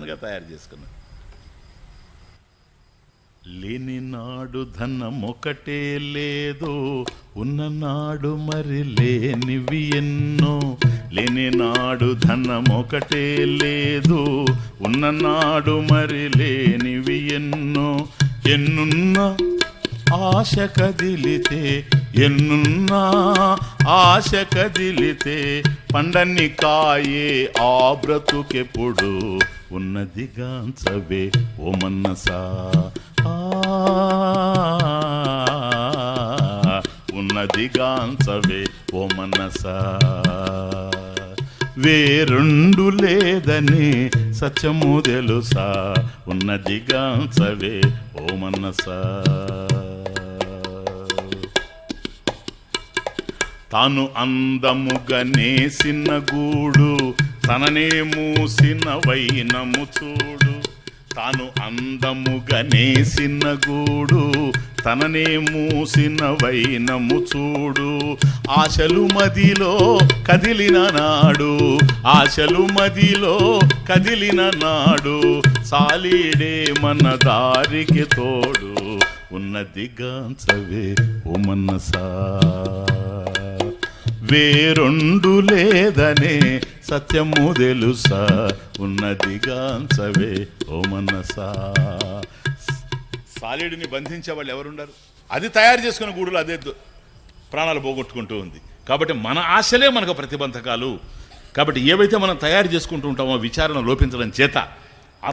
అనగా తయారు చేసుకున్నాను. లేని నాడు ధనం ఒకటే లేదు, ఉన్ననాడు మరి లేనివి ఎన్నో. లేని నాడు ధనం ఒకటే లేదు, ఉన్ననాడు మరి లేనివి ఎన్నో. ఎన్నున్నా ఆశ కదిలితే, ఎన్నున్నా ఆశ కదిలితే, పండని కాయే ఆ బ్రతుకెప్పుడు. ఉన్నదిగాంచవే ఓ మన్నసా, ఉన్నదిగాంచవే ఓ మనసా. వేరుండు లేదని సత్యము తెలుసా, ఉన్నదిగాంచవే ఓ మనసా. తాను అందముగా నేసిన గూడు, తననే మూసిన వైనము చూడు. తాను అందముగా నేసిన గూడు, తననే మూసిన వైనము చూడు. ఆశలు మదిలో కదిలిన నాడు, ఆశలు మదిలో కదిలిన నాడు, సాలీడే మన దారికి తోడు. ఉన్నదిగాంచవే ఓ మనసా. వేరుండు లేదనే సత్యము తెలుసా, ఉన్నదిగాంచవే ఓ మనసా. సాలీడుని బంధించే వాళ్ళు ఎవరున్నారు? అది తయారు చేసుకున్న గూడులు అదే ప్రాణాలు పోగొట్టుకుంటూ ఉంది. కాబట్టి మన ఆశలే మనకు ప్రతిబంధకాలు. కాబట్టి ఏవైతే మనం తయారు చేసుకుంటూ ఉంటామో విచారణ లోపించడం చేత